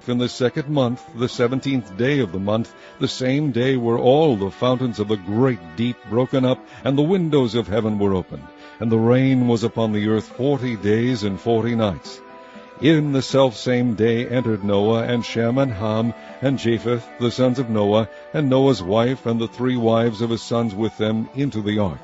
life in the 2nd month, the 17th day of the month, the same day were all the fountains of the great deep broken up, and the windows of heaven were opened, and the rain was upon the earth 40 days and 40 nights. In the selfsame day entered Noah, and Shem, and Ham, and Japheth, the sons of Noah, and Noah's wife, and the 3 wives of his sons with them, into the ark.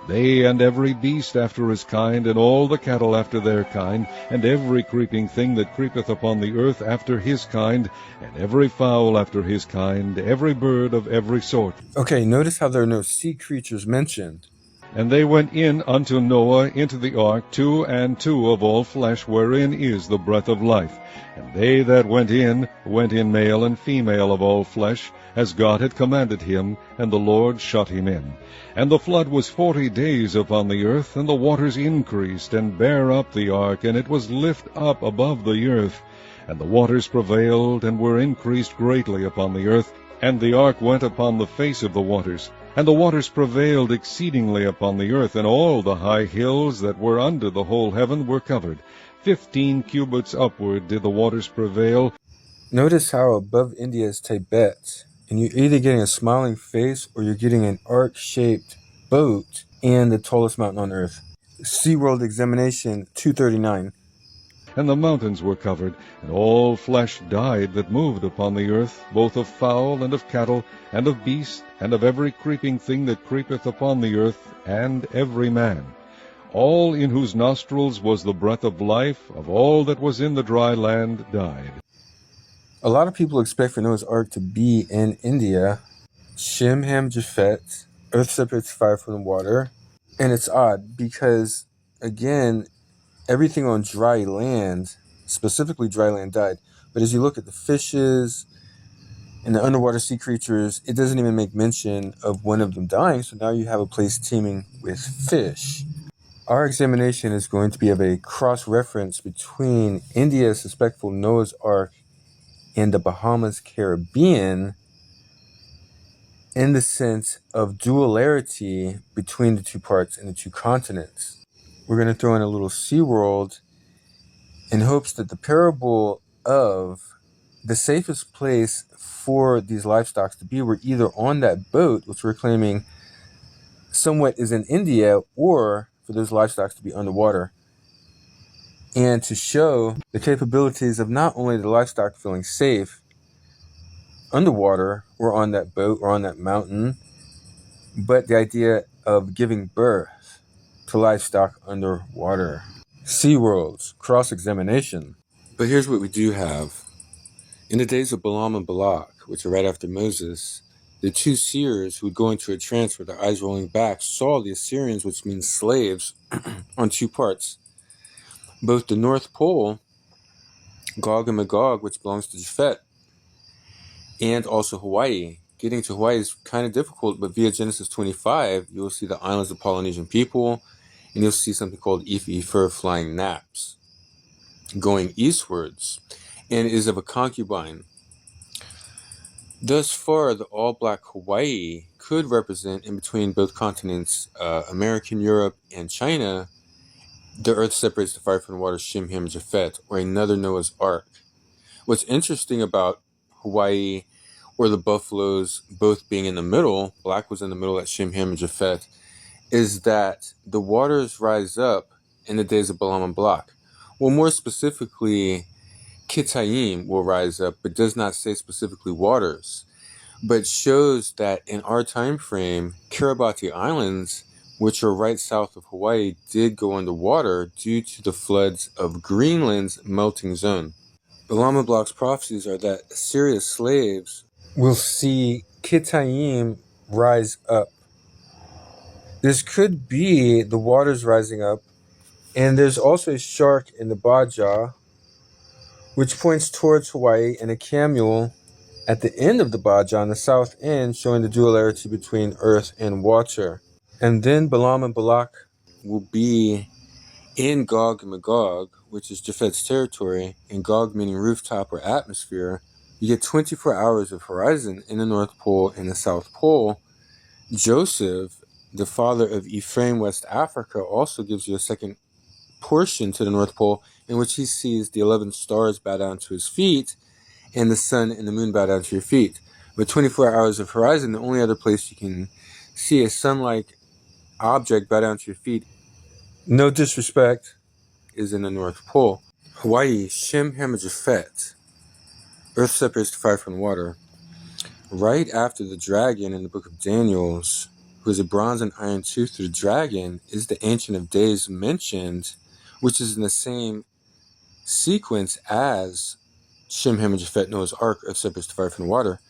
They and every beast after his kind, and all the cattle after their kind, and every creeping thing that creepeth upon the earth after his kind, and every fowl after his kind, every bird of every sort. Okay, notice how there are no sea creatures mentioned. And they went in unto Noah into the ark, 2 and 2 of all flesh, wherein is the breath of life. And they that went in male and female of all flesh, as God had commanded him, and the Lord shut him in. And the flood was 40 days upon the earth, and the waters increased, and bare up the ark, and it was lift up above the earth. And the waters prevailed, and were increased greatly upon the earth, and the ark went upon the face of the waters. And the waters prevailed exceedingly upon the earth, and all the high hills that were under the whole heaven were covered. 15 cubits upward did the waters prevail. Notice how above India is Tibet, and you're either getting a smiling face or you're getting an arc-shaped boat and the tallest mountain on earth. SeaWorld Examination 239. And the mountains were covered, and all flesh died that moved upon the earth, both of fowl and of cattle, and of beast, and of every creeping thing that creepeth upon the earth, and every man. All in whose nostrils was the breath of life, of all that was in the dry land, died. A lot of people expect for Noah's Ark to be in India. Shem, Ham, Japheth, earth separates fire from the water. And it's odd because, again, everything on dry land, specifically dry land, died. But as you look at the fishes and the underwater sea creatures, it doesn't even make mention of one of them dying. So now you have a place teeming with fish. Our examination is going to be of a cross-reference between India's suspectful Noah's Ark and the Bahamas Caribbean in the sense of duality between the 2 parts and the 2 continents. We're going to throw in a little SeaWorld in hopes that the parable of the safest place for these livestock to be were either on that boat, which we're claiming somewhat is in India, or for those livestock to be underwater. And to show the capabilities of not only the livestock feeling safe underwater or on that boat or on that mountain, but the idea of giving birth to livestock underwater. SeaWorld's cross-examination. But here's what we do have. In the days of Balaam and Balak, which are right after Moses, the 2 seers who would go into a trance with their eyes rolling back saw the Assyrians, which means slaves, on 2 parts. Both the North Pole, Gog and Magog, which belongs to Japhet, and also Hawaii. Getting to Hawaii is kind of difficult, but via Genesis 25, you'll see the islands of Polynesian people, and you'll see something called Ife flying naps going eastwards, and is of a concubine. Thus far, the all-black Hawaii could represent, in between both continents, American, Europe, and China, the earth separates the fire from the water, Shem, Ham, Japhet, or another Noah's Ark. What's interesting about Hawaii, or the buffaloes both being in the middle, black was in the middle at Shem, Ham, and Japhet, is that the waters rise up in the days of Balaam and Balak. Well, more specifically, Kittayim will rise up, but does not say specifically waters, but shows that in our time frame, Kiribati Islands, which are right south of Hawaii, did go underwater due to the floods of Greenland's melting zone. Balaam and Balak's prophecies are that Assyria's slaves will see Kittayim rise up. This could be the waters rising up, and there's also a shark in the Baja, which points towards Hawaii, and a camel at the end of the Baja on the south end, showing the duality between earth and water. And then Balaam and Balak will be in Gog and Magog, which is Japhet's territory, and Gog meaning rooftop or atmosphere. You get 24 hours of horizon in the North Pole and the South Pole. Joseph, the father of Ephraim, West Africa, also gives you a second portion to the North Pole in which he sees the 11 stars bow down to his feet, and the sun and the moon bow down to your feet. With 24 hours of horizon, the only other place you can see a sun-like object bow down to your feet, no disrespect, is in the North Pole. Hawaii, Shem Hamajaphet, Earth separates the fire from water. Right after the dragon in the book of Daniel, who is a bronze and iron tooth, the dragon is the Ancient of Days mentioned, which is in the same sequence as Shem Hamajaphet, Noah's Ark, Earth separates the fire from water.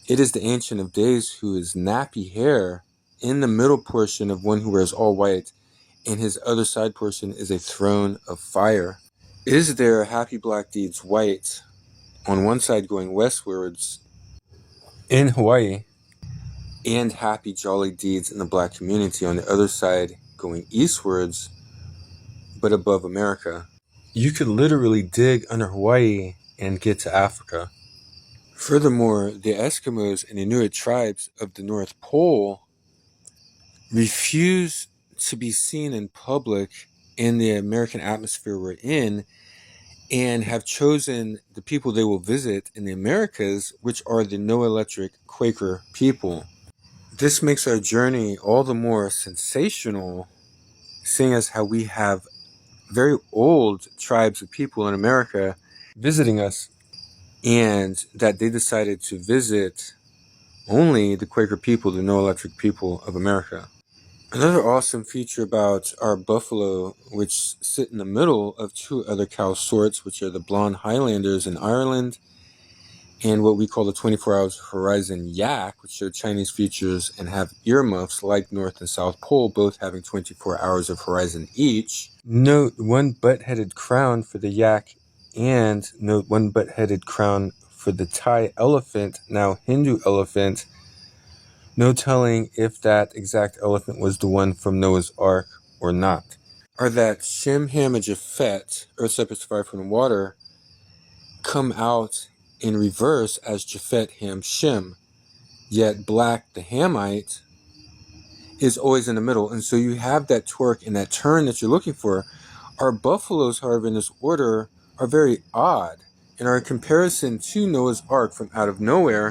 It is the Ancient of Days who is nappy hair in the middle portion of one who wears all white, and his other side portion is a throne of fire. Is there happy black deeds white on one side going westwards in Hawaii, and happy jolly deeds in the black community on the other side going eastwards, but above America? You could literally dig under Hawaii and get to Africa. Furthermore, the Eskimos and Inuit tribes of the North Pole refuse to be seen in public in the American atmosphere we're in, and have chosen the people they will visit in the Americas, which are the no-electric Quaker people. This makes our journey all the more sensational, seeing as how we have very old tribes of people in America visiting us, and that they decided to visit only the Quaker people, the no-electric people of America. Another awesome feature about our buffalo, which sit in the middle of two other cow sorts, which are the blonde Highlanders in Ireland, and what we call the 24 hours horizon yak, which show Chinese features and have earmuffs like North and South Pole, both having 24 hours of horizon each. Note one butt-headed crown for the yak, and note one butt-headed crown for the Thai elephant, now Hindu elephant. No telling if that exact elephant was the one from Noah's Ark or not. Are that Shem Hamajaphet, Earth separates the fire from the water, come out in reverse as Japhet Ham Shem, yet Black the Hamite is always in the middle, and so you have that torque and that turn that you're looking for. Our buffaloes, however, in this order are very odd and are in comparison to Noah's Ark from out of nowhere,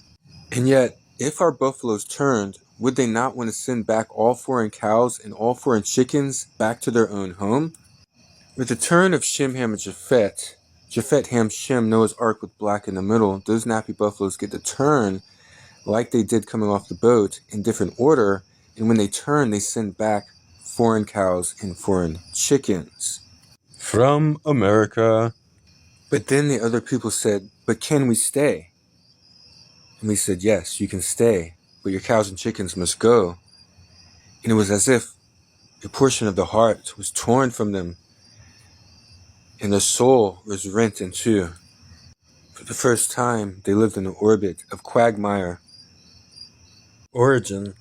and yet if our buffaloes turned, would they not want to send back all foreign cows and all foreign chickens back to their own home? With the turn of Shem Ham and Japhet Ham Shem, Noah's Ark with Black in the middle, those nappy buffaloes get to turn like they did coming off the boat in different order, and when they turn, they send back foreign cows and foreign chickens from America. But then the other people said, but can we stay? And we said, yes, you can stay, but your cows and chickens must go. And it was as if a portion of the heart was torn from them, and their soul was rent in two. For the first time, they lived in the orbit of quagmire origin.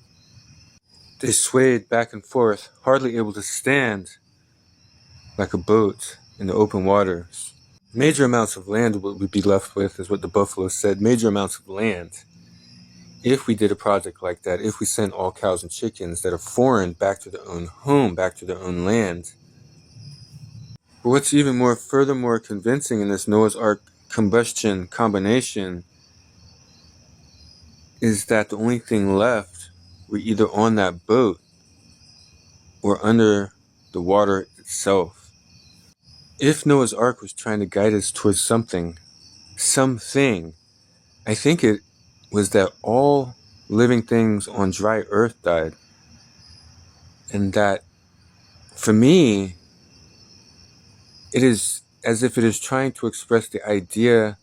They swayed back and forth, hardly able to stand, like a boat in the open waters. Major amounts of land what we'd be left with is what the buffalo said, major amounts of land. If we did a project like that, if we sent all cows and chickens that are foreign back to their own home, back to their own land. But what's even more, furthermore convincing in this Noah's Ark combustion combination is that the only thing left were either on that boat or under the water itself. If Noah's Ark was trying to guide us towards something, I think it was that all living things on dry earth died. And that, for me, it is as if it is trying to express the idea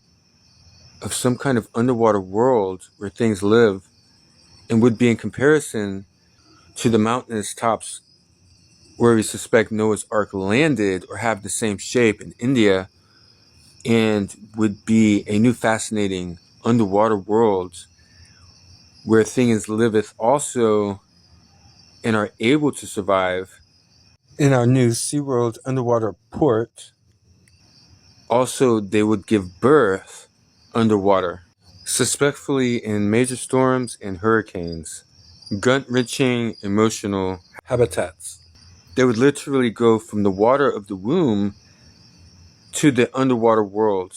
of some kind of underwater world where things live and would be in comparison to the mountainous tops where we suspect Noah's Ark landed or have the same shape in India, and would be a new fascinating underwater world where things liveth also and are able to survive. In our new SeaWorld underwater port, also they would give birth underwater, suspectfully in major storms and hurricanes, gut-wrenching emotional habitats. They would literally go from the water of the womb to the underwater world,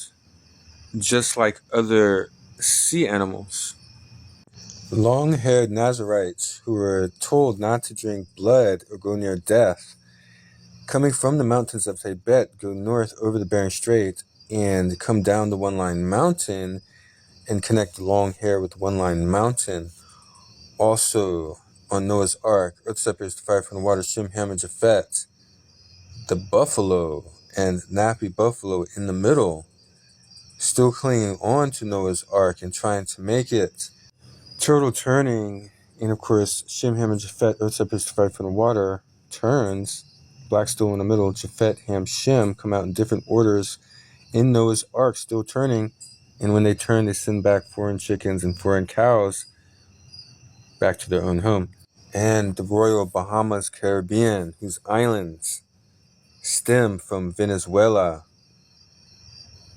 just like other sea animals. Long-haired Nazarites who were told not to drink blood or go near death, coming from the mountains of Tibet, go north over the Bering Strait and come down the One Line Mountain and connect Long Hair with One Line Mountain. Also on Noah's Ark, Earth separates the fire from the water, Shem, Ham, and Japhet. The buffalo and nappy buffalo in the middle, still clinging on to Noah's Ark and trying to make it. Turtle turning, and of course, Shem, Ham, and Japhet, Earth separates the fire from the water, turns. Black still in the middle, Japhet, Ham, Shem come out in different orders in Noah's Ark, still turning. And when they turn, they send back foreign chickens and foreign cows back to their own home. And the Royal Bahamas Caribbean, whose islands stem from Venezuela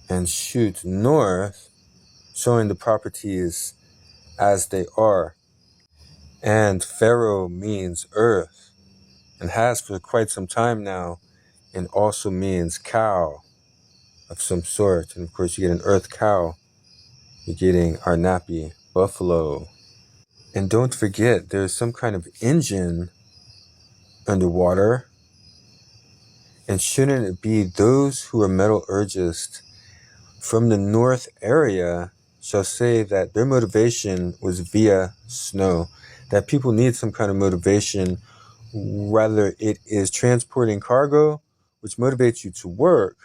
and shoot north, showing the properties as they are. And Pharaoh means earth, and has for quite some time now, and also means cow of some sort. And of course, you get an earth cow, you're getting our nappy buffalo. And don't forget, there's some kind of engine underwater. And shouldn't it be those who are metallurgists from the north area shall say that their motivation was via snow, that people need some kind of motivation, whether it is transporting cargo, which motivates you to work.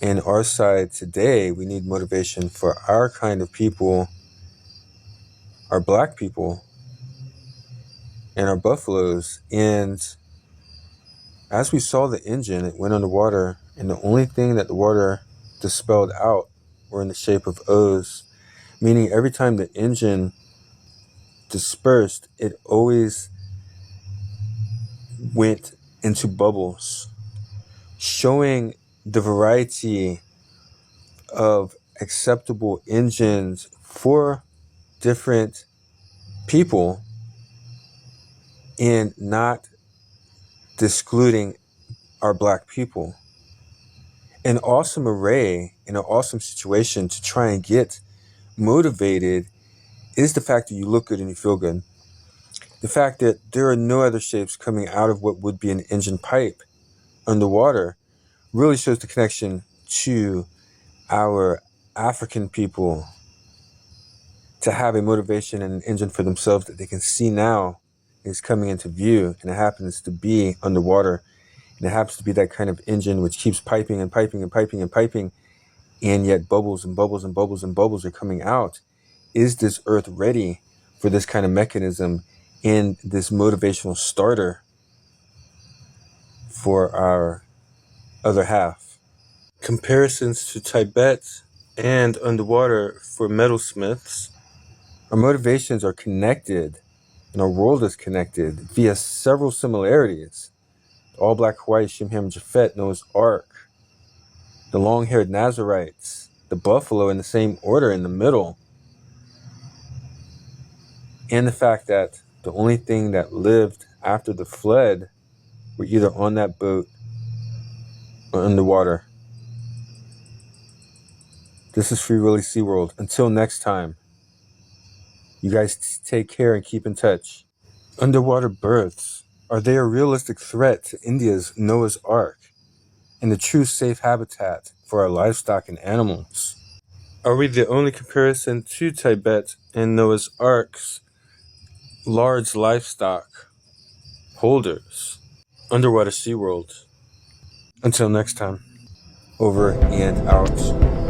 In our side today, we need motivation for our kind of people, our black people, and our buffaloes. And as we saw the engine, it went underwater, and the only thing that the water dispelled out were in the shape of O's, meaning every time the engine dispersed, it always went into bubbles, showing the variety of acceptable engines for different people and not excluding our black people. An awesome array in an awesome situation to try and get motivated is the fact that you look good and you feel good. The fact that there are no other shapes coming out of what would be an engine pipe underwater really shows the connection to our African people to have a motivation and an engine for themselves that they can see now is coming into view, and it happens to be underwater, and it happens to be that kind of engine which keeps piping and piping and piping and piping, and yet bubbles and bubbles and bubbles and bubbles are coming out. Is this earth ready for this kind of mechanism and this motivational starter for our other half? Comparisons to Tibet and underwater for metalsmiths. Our motivations are connected, and our world is connected via several similarities. The all-black Hawaii, Shem, Ham, Japhet, Noah's Ark, the long-haired Nazarites, the buffalo in the same order in the middle, and the fact that the only thing that lived after the flood were either on that boat or underwater. This is Free Willy SeaWorld. Until next time, you guys take care and keep in touch. Underwater births, are they a realistic threat to India's Noah's Ark and the true safe habitat for our livestock and animals? Are we the only comparison to Tibet and Noah's Ark's large livestock holders? Underwater SeaWorld. Until next time, over and out.